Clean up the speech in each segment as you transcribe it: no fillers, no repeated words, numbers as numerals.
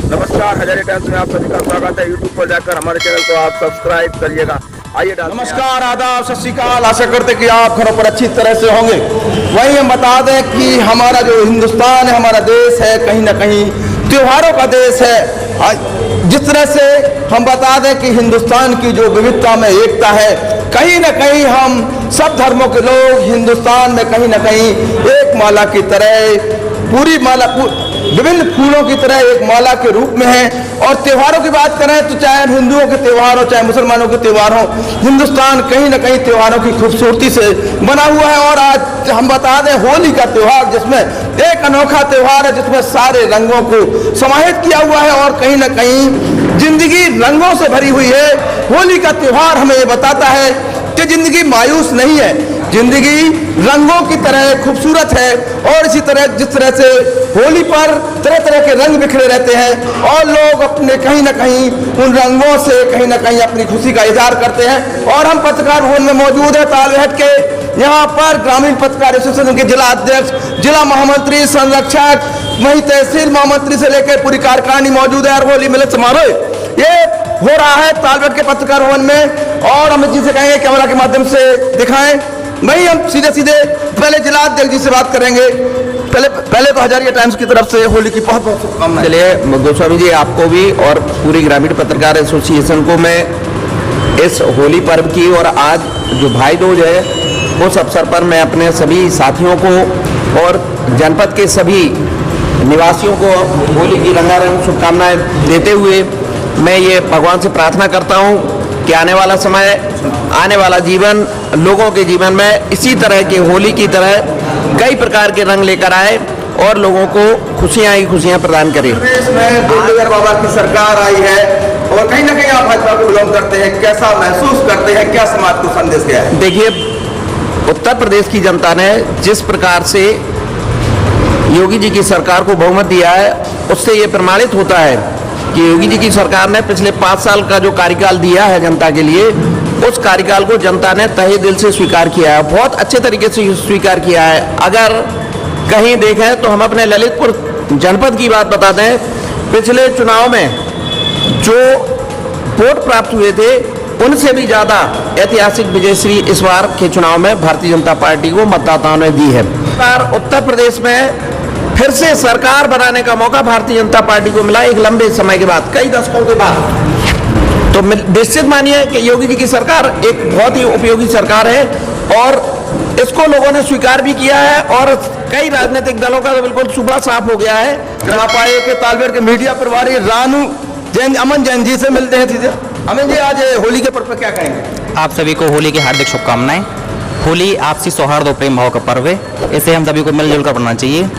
नमस्कार, हजारे टाइम्स में आप सभी का स्वागत है। यूट्यूब पर जाकर हमारे चैनल को आप सब्सक्राइब करिएगा। आइए नमस्कार, आदाब, सत श्री अकाल। आशा करते कि आप घरों पर अच्छी तरह से होंगे। वहीं हम बता दें कि हमारा जो हिंदुस्तान है, हमारा देश है, कहीं ना कहीं त्योहारों का देश है। जिस तरह से हम बता दें कि हिंदुस्तान की जो विविधता में एकता है, कहीं ना कहीं हम सब धर्मों के लोग हिंदुस्तान में कहीं ना कहीं एक माला की तरह, पूरी माला विभिन्न फूलों की तरह एक माला के रूप में है। और त्योहारों की बात करें तो चाहे हिंदुओं के त्यौहार हो चाहे मुसलमानों के त्यौहार हो, हिंदुस्तान कहीं ना कहीं त्योहारों की खूबसूरती से बना हुआ है। और आज हम बता दें होली का त्यौहार, जिसमें एक अनोखा त्यौहार है जिसमें सारे रंगों को समाहित किया हुआ है और कहीं ना कहीं जिंदगी रंगों से भरी हुई है। होली का त्यौहार हमें ये बताता है कि जिंदगी मायूस नहीं है, जिंदगी रंगों की तरह खूबसूरत है। और इसी तरह जिस तरह से होली पर तरह तरह के रंग बिखरे रहते हैं और लोग अपने कहीं ना कहीं उन रंगों से कहीं ना कहीं अपनी खुशी का इजहार करते हैं। और हम पत्रकार भवन में मौजूद है तालबेहट के। यहाँ पर ग्रामीण पत्रकार एसोसिएशन के जिला अध्यक्ष, जिला महामंत्री, संरक्षक, वहीं तहसील महामंत्री से लेकर पूरी कार्यकारिणी मौजूद है। और होली मिलन समारोह ये हो रहा है तालबेहट के पत्रकार भवन में। और हम जिसे कहेंगे कैमरा के माध्यम से दिखाएं। वहीं हम सीधे सीधे पहले जिला अध्यक्ष जी से बात करेंगे। पहले तो हजारिया टाइम्स की तरफ से होली की बहुत बहुत शुभकामनाएं। चलिए गोस्वामी जी, आपको भी और पूरी ग्रामीण पत्रकार एसोसिएशन को मैं इस होली पर्व की और आज जो भाई दूज है उस अवसर पर मैं अपने सभी साथियों को और जनपद के सभी निवासियों को होली की रंगारंग शुभकामनाएं देते हुए मैं ये भगवान से प्रार्थना करता हूँ कि आने वाला समय, आने वाला जीवन लोगों के जीवन में इसी तरह के होली की तरह कई प्रकार के रंग लेकर आए और लोगों को खुशियां ही खुशियां प्रदान करे। प्रदेश में गोलनगर बाबा की सरकार आई है और कहीं ना कहीं आप भाजपा को बिलोंग करते हैं, कैसा महसूस करते हैं, क्या समाज को संदेश दिया है? देखिए, उत्तर प्रदेश की जनता ने जिस प्रकार से योगी जी की सरकार को बहुमत दिया है, उससे ये प्रमाणित होता है कि योगी जी की सरकार ने पिछले 5 साल का जो कार्यकाल दिया है जनता के लिए, उस कार्यकाल को जनता ने तहे दिल से स्वीकार किया है, बहुत अच्छे तरीके से स्वीकार किया है। अगर कहीं देखें तो हम अपने ललितपुर जनपद की बात बताते हैं। पिछले चुनाव में जो वोट प्राप्त हुए थे उनसे भी ज़्यादा ऐतिहासिक विजयश्री इस बार के चुनाव में भारतीय जनता पार्टी को मतदाताओं ने दी है। उत्तर प्रदेश में फिर से सरकार बनाने का मौका भारतीय जनता पार्टी को मिला एक लंबे समय के बाद, कई दशकों के बाद। तो निश्चित मानिए कि योगी जी की सरकार एक बहुत ही उपयोगी सरकार है और इसको लोगों ने स्वीकार भी किया है। और कई राजनीतिक दलों का तो बिल्कुल सुबह साफ हो गया है। आप आए के तालबेहट के मीडिया प्रभारी रानू जैन, अमन जैन जी से मिलते हैं सीधे। अमन जी, आज होली के पर्व पर क्या कहेंगे? आप सभी को होली की हार्दिक शुभकामनाएं। होली आपसी सौहार्द और प्रेम भाव का पर्व है, इसे हम सभी को मिलजुल कर मनाना चाहिए।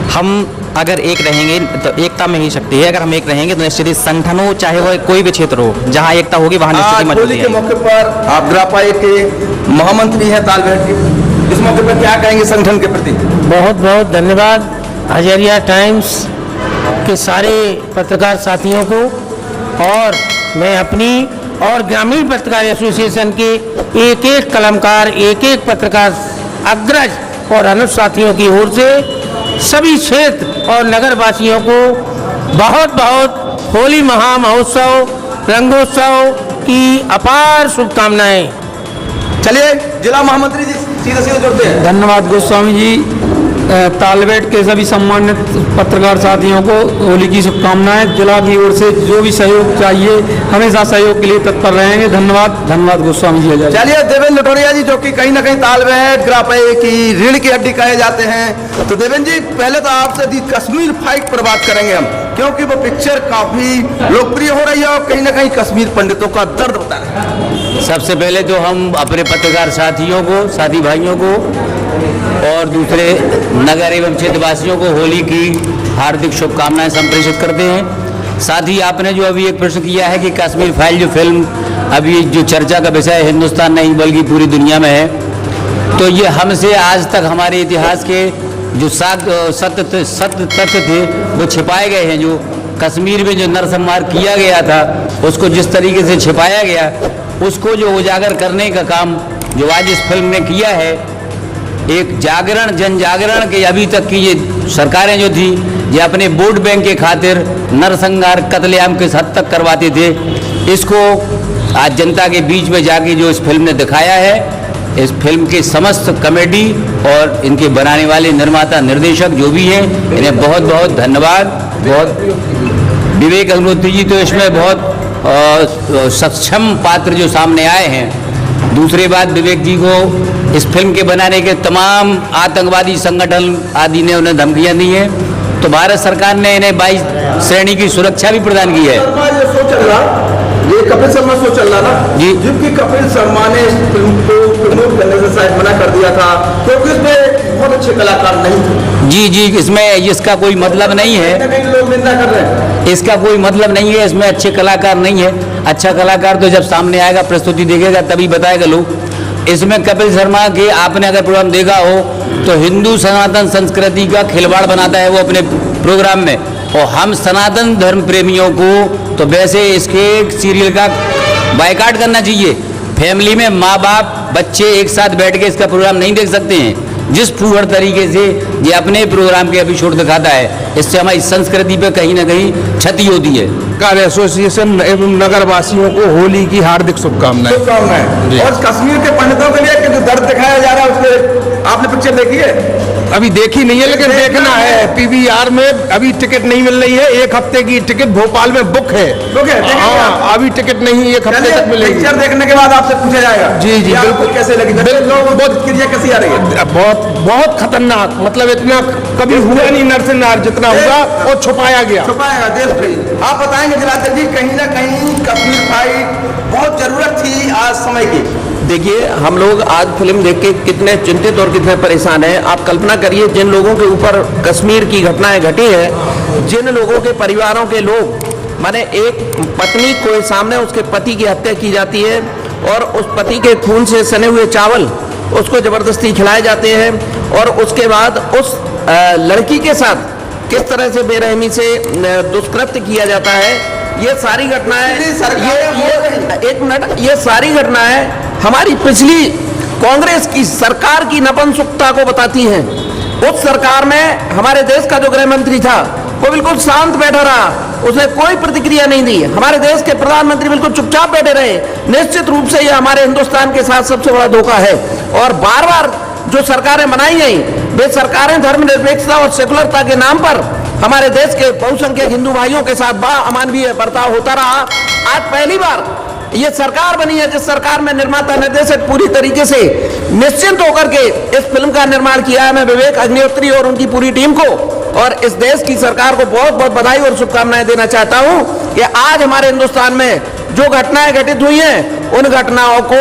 हम अगर एक रहेंगे तो एकता में ही शक्ति है। अगर हम एक रहेंगे तो निश्चित ही संगठन हो, चाहे वो कोई भी क्षेत्र हो, जहां एकता होगी वहां निश्चित ही मजबूती होली के मौके पर आप ग्रापाई के महामंत्री हैं तालबेहट के, इस मौके पर क्या कहेंगे संगठन के प्रति? बहुत बहुत धन्यवाद हजारिया टाइम्स के सारे पत्रकार साथियों को। और मैं अपनी और ग्रामीण पत्रकार एसोसिएशन के एक एक कलमकार, एक एक पत्रकार अग्रज और अनुज साथियों की ओर से सभी क्षेत्र और नगर वासियों को बहुत बहुत होली महा महोत्सव, रंगोत्सव की अपार शुभकामनाएं। चलिए जिला महामंत्री जी सीधे सीधे जुड़ते हैं। धन्यवाद गोस्वामी जी। तालबेहट के सभी सम्मानित पत्रकार साथियों को होली की शुभकामनाएं। जिला की ओर से जो भी सहयोग चाहिए हमेशा सहयोग के लिए तत्पर रहेंगे। धन्यवाद, धन्यवाद गोस्वामी जी। चलिए देवेंद्र लटोरिया जी, जो कि कहीं ना कहीं तालबेहट ग्रापाई की रीढ़ की हड्डी कहे जाते हैं। तो देवेंद्र जी, पहले तो आपसे कश्मीर फाइट पर बात करेंगे हम, क्योंकि वो पिक्चर काफी लोकप्रिय हो रही है और कहीं ना कहीं कश्मीर पंडितों का दर्द बता रहा है। सबसे पहले तो हम अपने पत्रकार साथियों को, साथी भाइयों को और दूसरे नगर एवं क्षेत्रवासियों को होली की हार्दिक शुभकामनाएं संप्रेषित करते हैं। साथ ही आपने जो अभी एक प्रश्न किया है कि कश्मीर फाइल जो फिल्म अभी जो चर्चा का विषय हिंदुस्तान नहीं बल्कि पूरी दुनिया में है, तो ये हमसे आज तक हमारे इतिहास के जो सत्य तथ्य थे वो छिपाए गए हैं। जो कश्मीर में जो नरसंहार किया गया था उसको जिस तरीके से छिपाया गया, उसको जो उजागर करने का काम जो आज इस फिल्म ने किया है, एक जागरण, जन जागरण के अभी तक की ये सरकारें जो थी ये अपने वोट बैंक के खातिर नरसंहार कत्लेआम किस हद तक करवाते थे, इसको आज जनता के बीच में जाके जो इस फिल्म ने दिखाया है, इस फिल्म के समस्त कमेटी और इनके बनाने वाले निर्माता निर्देशक जो भी हैं, इन्हें बहुत बहुत धन्यवाद। बहुत विवेक अग्निहोत्री जी तो इसमें बहुत सक्षम पात्र जो सामने आए हैं। दूसरी बात, विवेक जी को इस फिल्म के बनाने के तमाम आतंकवादी संगठन आदि ने उन्हें धमकियां दी हैं, तो भारत सरकार ने इन्हें 22 श्रेणी की सुरक्षा भी प्रदान की है। ये कपिल शर्मा शो चल रहा ना जी, जबकि कपिल शर्मा ने इस फिल्म को प्रमोट करने से शायद मना कर दिया था क्योंकि इसमें बहुत अच्छे कलाकार नहीं थे। जी जी, इसमें इसका कोई मतलब नहीं है, कहीं लोग निंदा कर रहे हैं। इसका कोई मतलब नहीं है, इसमें अच्छे कलाकार नहीं है। अच्छा कलाकार तो जब सामने आएगा, प्रस्तुति देखेगा, तभी बताएगा लोग। इसमें कपिल शर्मा के आपने अगर प्रोग्राम देखा हो तो हिंदू सनातन संस्कृति का खिलवाड़ बनाता है वो अपने प्रोग्राम में, और हम सनातन धर्म प्रेमियों को तो वैसे इसके सीरियल का बायकॉट करना चाहिए। फैमिली में माँ बाप बच्चे एक साथ बैठ के इसका प्रोग्राम नहीं देख सकते हैं। जिस फूहड़ तरीके से ये अपने प्रोग्राम के एपिसोड दिखाता है, इससे हमारी संस्कृति पे कहीं ना कहीं क्षति होती है। कार्य एसोसिएशन एवं नगर वासियों को होली की हार्दिक शुभकामनाएं। शुभकामनाएं। और कश्मीर के पंडितों के लिए जो दर्द दिखाया जा रहा है उसके आपने पिक्चर देखी है? अभी देखी नहीं है, लेकिन देखना है। पीवीआर में अभी टिकट नहीं मिल रही है, 1 हफ्ते की टिकट भोपाल में बुक है। हाँ, अभी टिकट नहीं, 1 हफ्ते तक मिलेगी। पिक्चर देखने के बाद आपसे पूछा जाएगा। जी जी, बिल्कुल। कैसे लगी? बहुत क्रिया कैसी आ रही है? बहुत खतरनाक, मतलब इतना कभी हुआ नहीं नरसिंहार जितना हुआ, और छुपाया गया। छुपाया देश प्रेम। आप बताएंगे जलालचंद जी, कहीं ना कहीं कश्मीर फाइट बहुत जरूरत थी आज समय की। देखिए, हम लोग आज फिल्म देख के कितने चिंतित और कितने परेशान हैं। आप कल्पना करिए, जिन लोगों के ऊपर कश्मीर की घटनाएं घटी हैं, जिन लोगों के परिवारों के लोग, माने एक पत्नी को सामने उसके पति की हत्या की जाती है और उस पति के खून से सने हुए चावल उसको जबरदस्ती खिलाए जाते हैं, और उसके बाद उस लड़की के साथ किस तरह से बेरहमी से दुष्कृत्य किया जाता है, ये सारी घटनाएं, एक मिनट, ये सारी घटनाएं हमारी पिछली कांग्रेस की सरकार की नपुंसकता को बताती हैं। उस सरकार में हमारे देश का जो गृह मंत्री था वो बिल्कुल शांत बैठा रहा, उसने कोई प्रतिक्रिया नहीं दी। हमारे देश के प्रधानमंत्री बिल्कुल चुपचाप बैठे रहे। निश्चित रूप से ये हमारे हिंदुस्तान के साथ सबसे बड़ा धोखा है। और बार बार जो सरकारें बनाई गई, वे सरकारें धर्मनिरपेक्षता और सेकुलरता के नाम पर हमारे देश के बहुसंख्यक हिंदू भाइयों के साथ बड़ा अमानवीय बर्ताव होता रहा। आज पहली बार ये सरकार बनी है जिस सरकार में निर्माता निर्देशक पूरी तरीके से निश्चिंत होकर के इस फिल्म का निर्माण किया है। मैं विवेक अग्निहोत्री और उनकी पूरी टीम को और इस देश की सरकार को बहुत बहुत बधाई और शुभकामनाएं देना चाहता हूं कि आज हमारे हिंदुस्तान में जो घटनाएं घटित हुई हैं, उन घटनाओं को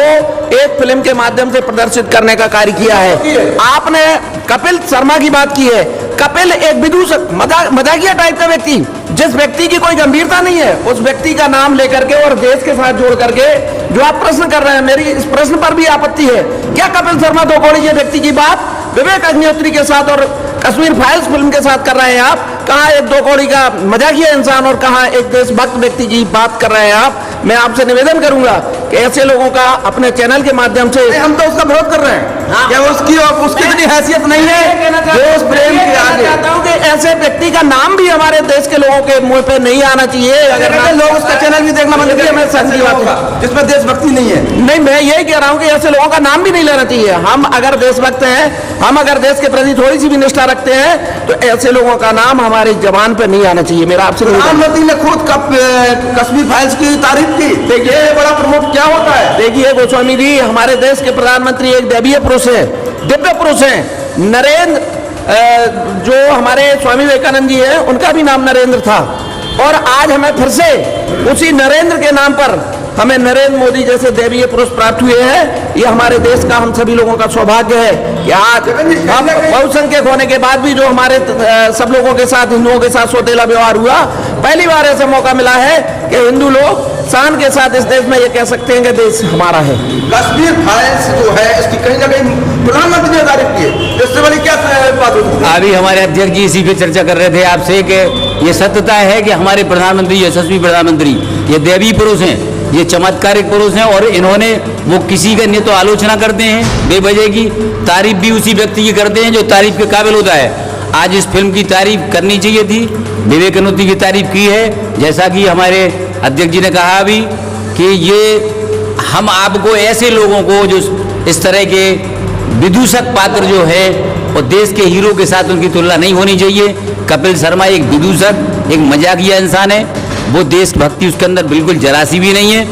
एक फिल्म के माध्यम से प्रदर्शित करने का कार्य किया है। आपने कपिल शर्मा की बात की है। कपिल एक विदूषक मजाकिया टाइप का व्यक्ति, जिस व्यक्ति की कोई गंभीरता नहीं है, उस व्यक्ति का नाम लेकर के और देश के साथ जोड़ करके जो आप प्रश्न कर रहे हैं, मेरी इस प्रश्न पर भी आपत्ति है। क्या कपिल शर्मा दो कौड़ी के व्यक्ति की बात विवेक अग्निहोत्री के साथ और कश्मीर फाइल्स फिल्म के साथ कर रहे हैं आप? कहाँ एक दो कौड़ी का मजाकिया इंसान और कहाँ एक देशभक्त व्यक्ति की बात कर रहे हैं आप? मैं आपसे निवेदन करूंगा कि ऐसे लोगों का अपने चैनल के माध्यम से, हम तो उसका विरोध कर रहे हैं। क्या उसकी इतनी हैसियत नहीं है? देश प्रेम के आगे चाहता हूं कि ऐसे व्यक्ति का नाम भी हमारे देश के लोगों के मुंह पे नहीं आना चाहिए। अगर लोग उसका चैनल भी देखना बंद किया, मैं सहमति बात है जिसमें देशभक्ति नहीं है। नहीं, मैं यही कह रहा हूं कि ऐसे लोगों का नाम भी नहीं लेना चाहिए। हम अगर देशभक्त हैं, हम अगर देश के प्रति थोड़ी सी भी निष्ठा रखते हैं, तो ऐसे लोगों का नाम हमारी जबान पे नहीं आना चाहिए। मेरा आपसे प्रधानमंत्री ने खुद कश्मीर फाइल्स की तारीफ की। देखिए बड़ा प्रमुख क्या होता है। देखिए गोस्वामी जी, हमारे देश के प्रधानमंत्री एक दैवीय पुरुष है, दिव्य पुरुष है। नरेंद्र, जो हमारे स्वामी विवेकानंद जी हैं, उनका भी नाम नरेंद्र था। और आज हमें फिर से उसी नरेंद्र के नाम पर हमें नरेंद्र मोदी जैसे दैवीय पुरुष प्राप्त हुए हैं। ये हमारे देश का हम सभी लोगों का सौभाग्य है कि आज हम बहुसंख्यक होने के बाद भी जो हमारे सब लोगों के साथ, हिंदुओं के साथ सौतेला व्यवहार हुआ, पहली बार ऐसा मौका मिला है कि हिंदू लोग शान के साथ इस देश में ये कह सकते हैं कि देश हमारा है। कश्मीर फाइल्स जो है, इसकी कहीं ना कहीं प्रधानमंत्री ने तारीफ की है। इससे बड़ी क्या बात होती है? अभी हमारे अध्यक्ष जी इसी पे चर्चा कर रहे थे आपसे कि ये सत्यता है कि हमारे प्रधानमंत्री, यशस्वी प्रधानमंत्री, ये दैवीय पुरुष हैं। ये चमत्कारिक पुरुष हैं और इन्होंने वो किसी का नहीं तो आलोचना करते हैं बेवजह की, तारीफ भी उसी व्यक्ति की करते हैं जो तारीफ के काबिल होता है। आज इस फिल्म की तारीफ करनी चाहिए थी, विवेकानंद की तारीफ की है, जैसा कि हमारे अध्यक्ष जी ने कहा अभी कि ये हम आपको ऐसे लोगों को जो इस तरह के विदूषक पात्र जो है और देश के हीरो के साथ उनकी तुलना नहीं होनी चाहिए। कपिल शर्मा एक विदूषक, एक मजाकिया इंसान है, वो देशभक्ति उसके अंदर बिल्कुल जरासी भी नहीं है।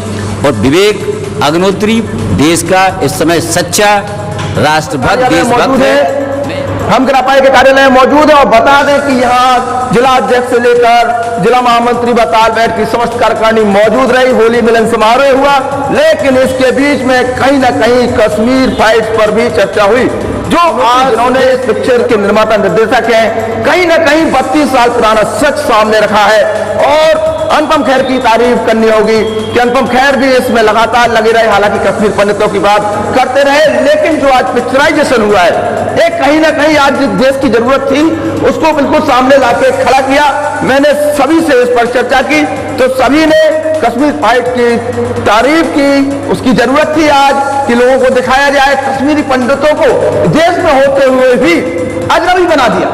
और विवेक अग्निहोत्री देश का इस समय सच्चा राष्ट्रभक्त देशभक्त है। हम ग्रापाई के कार्यालय में मौजूद है और बता दें कि यहाँ जिला अध्यक्ष से लेकर जिला महामंत्री बताल बैठ की समस्त कार्यकारिणी मौजूद रही। होली मिलन समारोह हुआ, लेकिन इसके बीच में कहीं ना कहीं कश्मीर फाइट्स पर भी चर्चा हुई, जो आज उन्होंने इस पिक्चर के निर्माता निर्देशक हैं, कहीं ना कहीं 32 साल पुराना सच सामने रखा है। और अनुपम खेर की तारीफ करनी होगी कि अनुपम खेर भी इसमें लगातार लगे रहे, हालांकि कश्मीर पंडितों की बात करते रहे, लेकिन जो आज पिक्चराइजेशन हुआ है एक कहीं ना कहीं आज जिस देश की जरूरत थी उसको बिल्कुल सामने लाके खड़ा किया। मैंने सभी से इस पर चर्चा की तो सभी ने कश्मीर फाइट की तारीफ की, उसकी जरूरत थी आज कि लोगों को दिखाया जाए। कश्मीरी पंडितों को देश में होते हुए भी अजनबी बना दिया,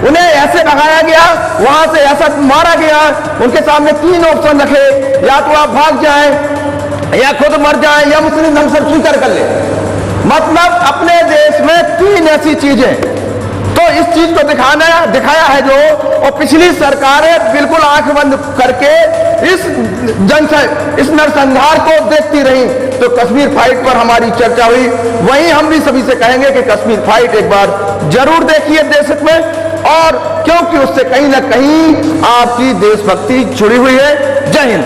उन्हें ऐसे भगाया गया, वहां से ऐसा मारा गया। उनके सामने 3 ऑप्शन रखे, या तो आप भाग जाएं या खुद मर जाएं या मुस्लिम ढंग से स्वीकार कर ले। मतलब अपने देश में 3 ऐसी चीजें, तो इस चीज को दिखाया है जो, और पिछली सरकारें बिल्कुल आंख बंद करके इस नरसंहार को देखती रही। तो कश्मीर फाइट पर हमारी चर्चा हुई, वहीं हम भी सभी से कहेंगे कि कश्मीर फाइट एक बार जरूर देखिए देश में, और क्योंकि उससे कहीं ना कहीं आपकी देशभक्ति जुड़ी हुई है। जय हिंद।